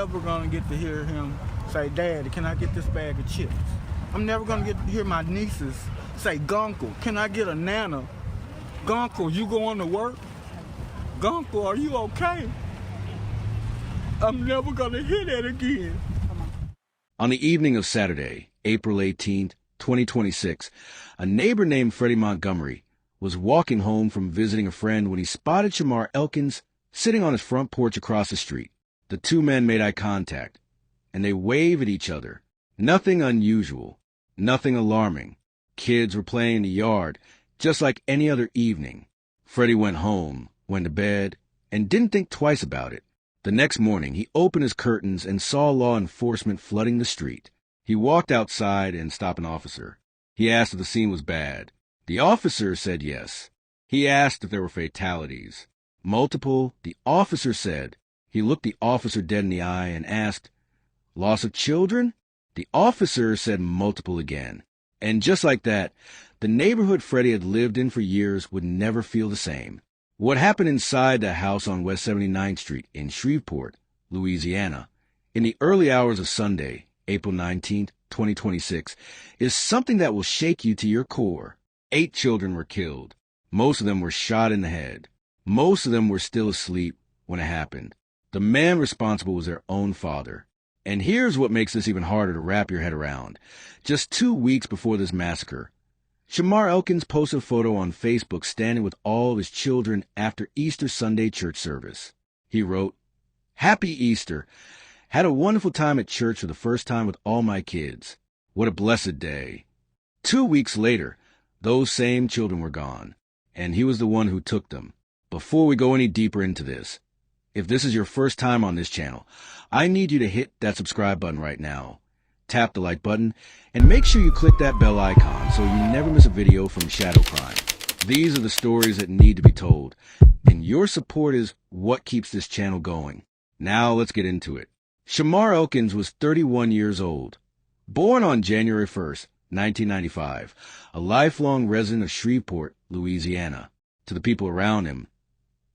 Never gonna get to hear him say, "Daddy, can I get this bag of chips?" I'm never gonna get to hear my nieces say, "Gunkle, can I get a nana? Gunkle, you going to work? Gunkle, are you okay?" I'm never gonna hear that again. On the evening of Saturday, April 18th, 2026, a neighbor named Freddie Montgomery was walking home from visiting a friend when he spotted Shamar Elkins sitting on his front porch across the street. The two men made eye contact, and they waved at each other. Nothing unusual, nothing alarming. Kids were playing in the yard, just like any other evening. Freddie went home, went to bed, and didn't think twice about it. The next morning, he opened his curtains and saw law enforcement flooding the street. He walked outside and stopped an officer. He asked if the scene was bad. The officer said yes. He asked if there were fatalities. Multiple, the officer said. He looked the officer dead in the eye and asked, "Loss of children?" The officer said multiple again. And just like that, the neighborhood Freddie had lived in for years would never feel the same. What happened inside the house on West 79th Street in Shreveport, Louisiana, in the early hours of Sunday, April 19th, 2026, is something that will shake you to your core. 8 children were killed. Most of them were shot in the head. Most of them were still asleep when it happened. The man responsible was their own father. And here's what makes this even harder to wrap your head around. Just 2 weeks before this massacre, Shamar Elkins posted a photo on Facebook standing with all of his children after Easter Sunday church service. He wrote, "Happy Easter. Had a wonderful time at church for the first time with all my kids. What a blessed day." 2 weeks later, those same children were gone, and he was the one who took them. Before we go any deeper into this, if this is your first time on this channel, I need you to hit that subscribe button right now. Tap the like button, and make sure you click that bell icon so you never miss a video from Shadow Crime. These are the stories that need to be told, and your support is what keeps this channel going. Now let's get into it. Shamar Elkins was 31 years old. Born on January 1st, 1995, a lifelong resident of Shreveport, Louisiana. To the people around him,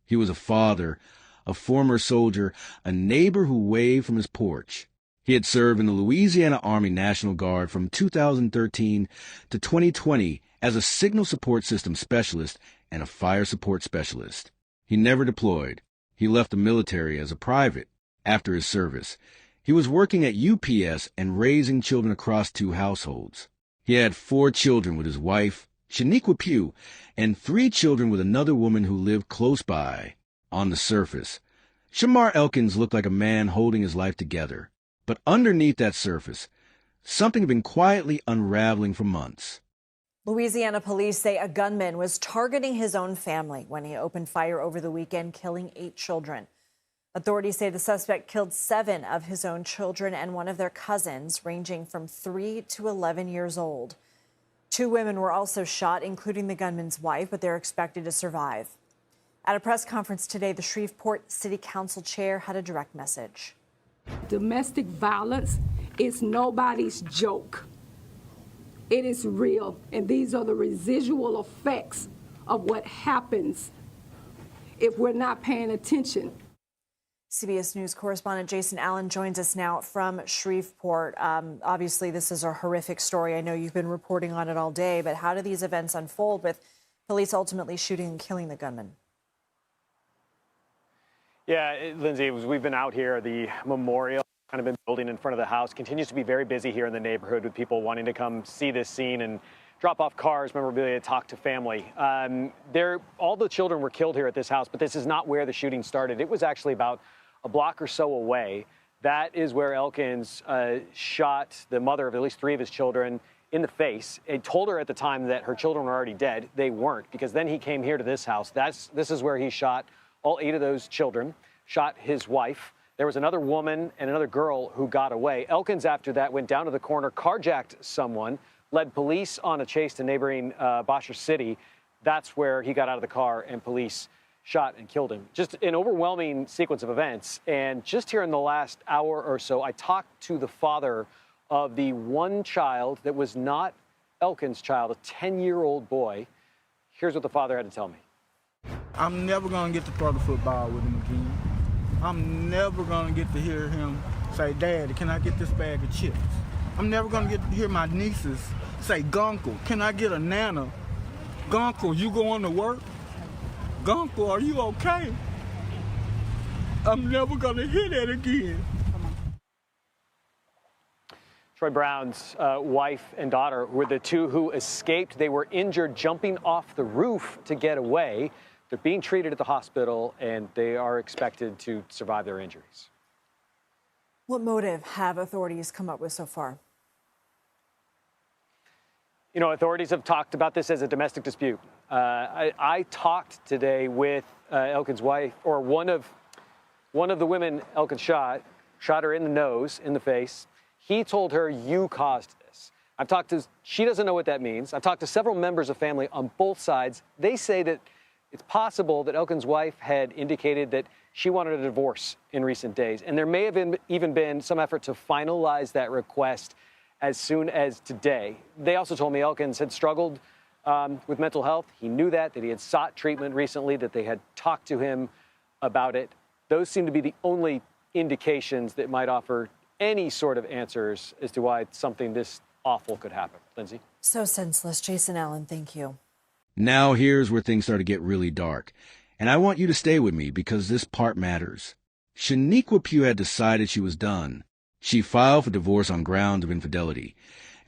he was a father, a former soldier, a neighbor who waved from his porch. He had served in the Louisiana Army National Guard from 2013 to 2020 as a signal support system specialist and a fire support specialist. He never deployed. He left the military as a private. After his service, he was working at UPS and raising children across 2 households. He had 4 children with his wife, Shaniqua Pugh, and 3 children with another woman who lived close by. On the surface, Shamar Elkins looked like a man holding his life together. But underneath that surface, something had been quietly unraveling for months. Louisiana police say a gunman was targeting his own family when he opened fire over the weekend, killing 8 children. Authorities say the suspect killed 7 of his own children and one of their cousins, ranging from 3 to 11 years old. 2 women were also shot, including the gunman's wife, but they're expected to survive. At a press conference today, the Shreveport City Council chair had a direct message. Domestic violence is nobody's joke. It is real, and these are the residual effects of what happens if we're not paying attention. CBS News correspondent Jason Allen joins us now from Shreveport. Obviously, this is a horrific story. I know you've been reporting on it all day, but how do these events unfold with police ultimately shooting and killing the gunman? Yeah, Lindsay, we've been out here. The memorial kind of been building in front of the house continues to be very busy here in the neighborhood with people wanting to come see this scene and drop off cars, memorabilia, talk to family. All the children were killed here at this house, but this is not where the shooting started. It was actually about a block or so away. That is where Elkins shot the mother of at least 3 of his children in the face. He told her at the time that her children were already dead. They weren't, because then he came here to this house. This is where he shot all 8 of those children, shot his wife. There was another woman and another girl who got away. Elkins, after that, went down to the corner, carjacked someone, led police on a chase to neighboring Bosher City. That's where he got out of the car and police shot and killed him. Just an overwhelming sequence of events. And just here in the last hour or so, I talked to the father of the one child that was not Elkins' child, a 10-year-old boy. Here's what the father had to tell me. I'm never gonna get to throw the football with him again. I'm never gonna get to hear him say, Daddy, can I get this bag of chips? I'm never gonna hear my nieces say, Guncle, can I get a nana? Guncle, you going to work? Guncle, are you okay? I'm never gonna hear that again. Troy Brown's wife and daughter were the two who escaped. They were injured jumping off the roof to get away. They're being treated at the hospital, and they are expected to survive their injuries. What motive have authorities come up with so far? You know, authorities have talked about this as a domestic dispute. I talked today with Elkins' wife, or one of the women Elkins shot her in the nose, in the face. He told her, you caused this. She doesn't know what that means. I've talked to several members of family on both sides. They say that it's possible that Elkins' wife had indicated that she wanted a divorce in recent days. And there may have even been some effort to finalize that request as soon as today. They also told me Elkins had struggled with mental health. He knew that he had sought treatment recently, that they had talked to him about it. Those seem to be the only indications that might offer any sort of answers as to why something this awful could happen. Lindsay? So senseless. Jason Allen, thank you. Now here's where things start to get really dark. And I want you to stay with me because this part matters. Shaniqua Pugh had decided she was done. She filed for divorce on grounds of infidelity.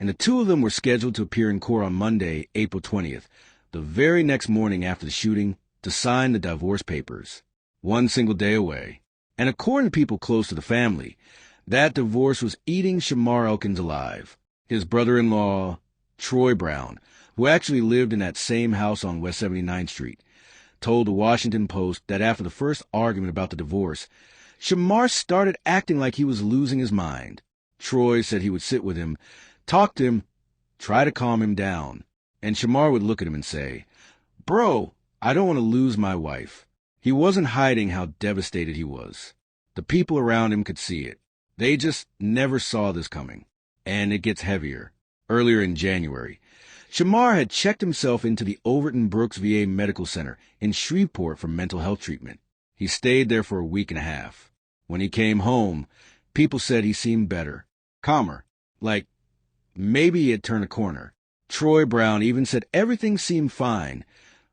And the two of them were scheduled to appear in court on Monday, April 20th, the very next morning after the shooting, to sign the divorce papers. One single day away. And according to people close to the family, that divorce was eating Shamar Elkins alive. His brother-in-law, Troy Brown, who actually lived in that same house on West 79th Street, told the Washington Post that after the first argument about the divorce, Shamar started acting like he was losing his mind. Troy said he would sit with him, talk to him, try to calm him down. And Shamar would look at him and say, Bro, I don't want to lose my wife. He wasn't hiding how devastated he was. The people around him could see it. They just never saw this coming. And it gets heavier. Earlier in January, Shamar had checked himself into the Overton Brooks VA Medical Center in Shreveport for mental health treatment. He stayed there for a week and a half. When he came home, people said he seemed better, calmer, like maybe he had turned a corner. Troy Brown even said everything seemed fine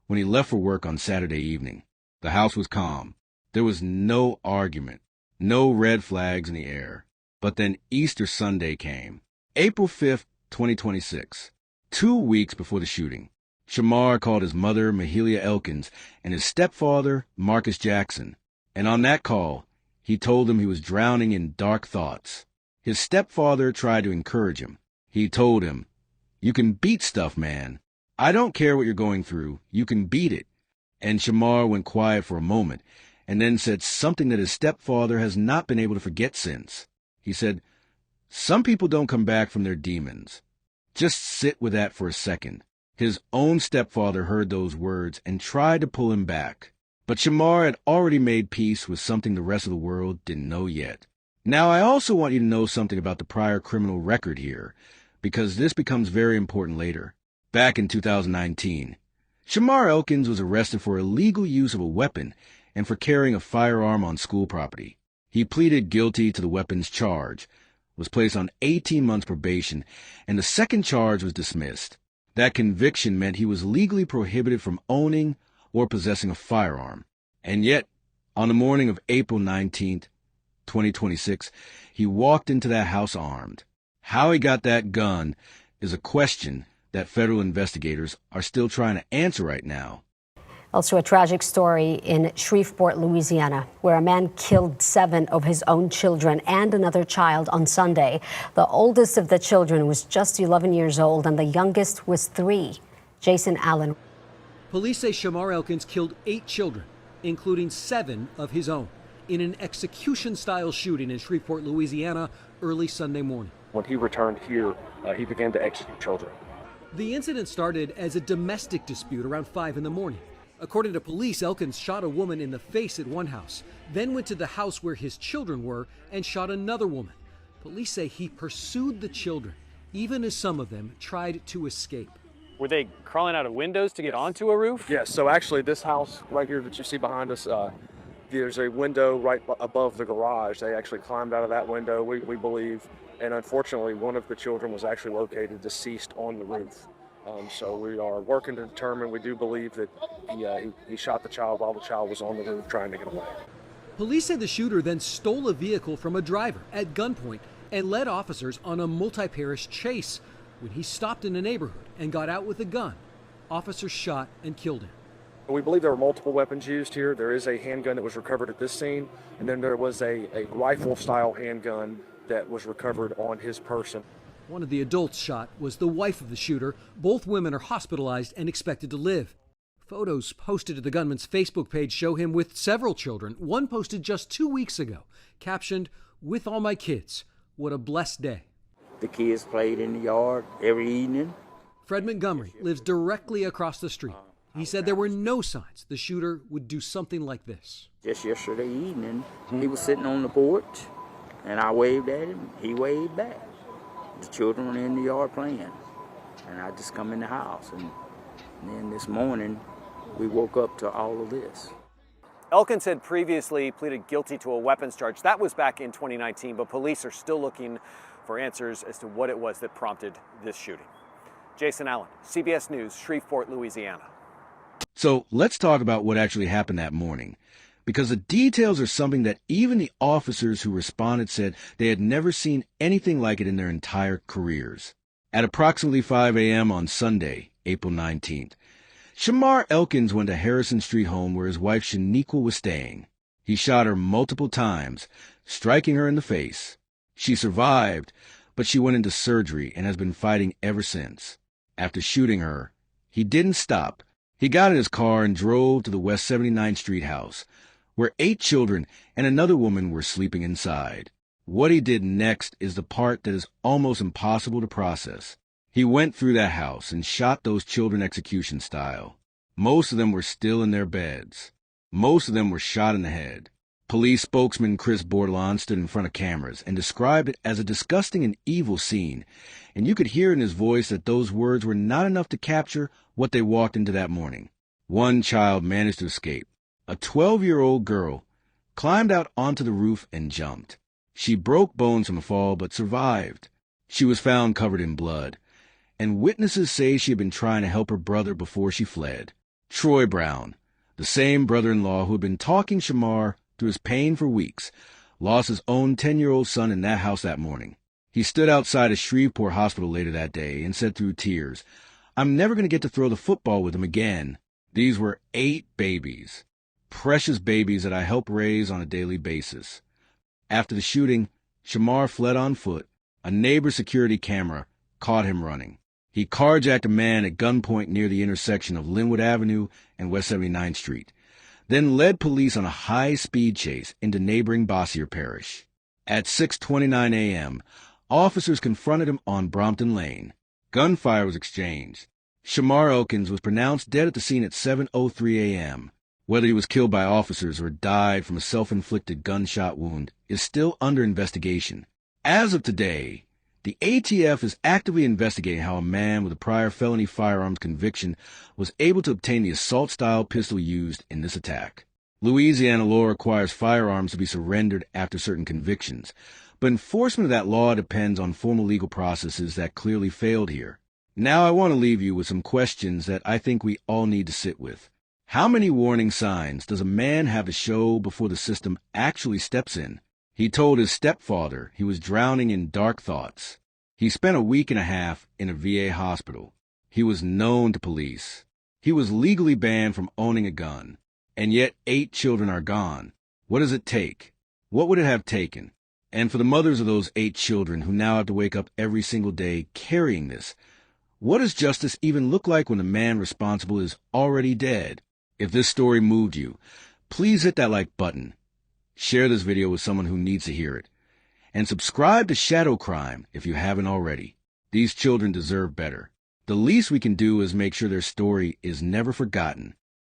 when he left for work on Saturday evening. The house was calm. There was no argument. No red flags in the air. But then Easter Sunday came, April 5th, 2026, 2 weeks before the shooting. Shamar called his mother, Mahalia Elkins, and his stepfather, Marcus Jackson. And on that call, he told them he was drowning in dark thoughts. His stepfather tried to encourage him. He told him, You can beat stuff, man. I don't care what you're going through. You can beat it. And Shamar went quiet for a moment, and then said something that his stepfather has not been able to forget since. He said, Some people don't come back from their demons. Just sit with that for a second. His own stepfather heard those words and tried to pull him back. But Shamar had already made peace with something the rest of the world didn't know yet. Now, I also want you to know something about the prior criminal record here, because this becomes very important later. Back in 2019, Shamar Elkins was arrested for illegal use of a weapon and for carrying a firearm on school property. He pleaded guilty to the weapons charge, was placed on 18 months probation, and the second charge was dismissed. That conviction meant he was legally prohibited from owning or possessing a firearm. And yet, on the morning of April 19th, 2026, he walked into that house armed. How he got that gun is a question that federal investigators are still trying to answer right now. Also, a tragic story in Shreveport, Louisiana, where a man killed 7 of his own children and another child on Sunday. The oldest of the children was just 11 years old, and the youngest was 3. Jason Allen. Police say Shamar Elkins killed 8 children, including 7 of his own, in an execution-style shooting in Shreveport, Louisiana, early Sunday morning. When he returned here, he began to execute children. The incident started as a domestic dispute around 5 in the morning. According to police, Elkins shot a woman in the face at one house, then went to the house where his children were and shot another woman. Police say he pursued the children, even as some of them tried to escape. Were they crawling out of windows to get onto a roof? Yes, so actually this house right here that you see behind us, There's a window right above the garage. They actually climbed out of that window, we believe, and unfortunately one of the children was actually located deceased on the roof. So we are working to determine. We do believe that he shot the child while the child was on the roof trying to get away. Police say the shooter then stole a vehicle from a driver at gunpoint and led officers on a multi-parish chase. When he stopped in a neighborhood and got out with a gun, officers shot and killed him. We believe there were multiple weapons used here. There is a handgun that was recovered at this scene, and then there was a rifle-style handgun that was recovered on his person. One of the adults shot was the wife of the shooter. Both women are hospitalized and expected to live. Photos posted to the gunman's Facebook page show him with several children. One posted just 2 weeks ago, captioned, "With all my kids, what a blessed day." The kids played in the yard every evening. Fred Montgomery lives directly across the street. He said there were no signs the shooter would do something like this. Just yesterday evening, he was sitting on the porch, and I waved at him. He waved back. The children were in the yard playing, and I just come in the house. And then this morning, we woke up to all of this. Elkins had previously pleaded guilty to a weapons charge. That was back in 2019, but police are still looking for answers as to what it was that prompted this shooting. Jason Allen, CBS News, Shreveport, Louisiana. So let's talk about what actually happened that morning, because the details are something that even the officers who responded said they had never seen anything like it in their entire careers. At approximately 5 a.m. on Sunday, April 19th, Shamar Elkins went to Harrison Street home where his wife Shaniqua was staying. He shot her multiple times, striking her in the face. She survived, but she went into surgery and has been fighting ever since. After shooting her, he didn't stop. He got in his car and drove to the West 79th Street house, where 8 children and another woman were sleeping inside. What he did next is the part that is almost impossible to process. He went through that house and shot those children execution style. Most of them were still in their beds. Most of them were shot in the head. Police spokesman Chris Bordelon stood in front of cameras and described it as a disgusting and evil scene, and you could hear in his voice that those words were not enough to capture what they walked into that morning. One child managed to escape. A 12-year-old girl climbed out onto the roof and jumped. She broke bones from the fall but survived. She was found covered in blood, and witnesses say she had been trying to help her brother before she fled. Troy Brown, the same brother-in-law who had been talking Shamar through his pain for weeks, lost his own 10-year-old son in that house that morning. He stood outside a Shreveport hospital later that day and said through tears, "I'm never going to get to throw the football with him again." These were 8 babies, precious babies that I help raise on a daily basis. After the shooting, Shamar fled on foot. A neighbor's security camera caught him running. He carjacked a man at gunpoint near the intersection of Linwood Avenue and West 79th Street, then led police on a high-speed chase into neighboring Bossier Parish. At 6:29 a.m., officers confronted him on Brompton Lane. Gunfire was exchanged. Shamar Elkins was pronounced dead at the scene at 7:03 a.m. Whether he was killed by officers or died from a self-inflicted gunshot wound is still under investigation. As of today, the ATF is actively investigating how a man with a prior felony firearms conviction was able to obtain the assault-style pistol used in this attack. Louisiana law requires firearms to be surrendered after certain convictions, but enforcement of that law depends on formal legal processes that clearly failed here. Now I want to leave you with some questions that I think we all need to sit with. How many warning signs does a man have to show before the system actually steps in? He told his stepfather he was drowning in dark thoughts. He spent a week and a half in a VA hospital. He was known to police. He was legally banned from owning a gun. And yet 8 children are gone. What does it take? What would it have taken? And for the mothers of those 8 children who now have to wake up every single day carrying this, what does justice even look like when the man responsible is already dead? If this story moved you, please hit that like button. Share this video with someone who needs to hear it. And subscribe to Shadow Crime if you haven't already. These children deserve better. The least we can do is make sure their story is never forgotten.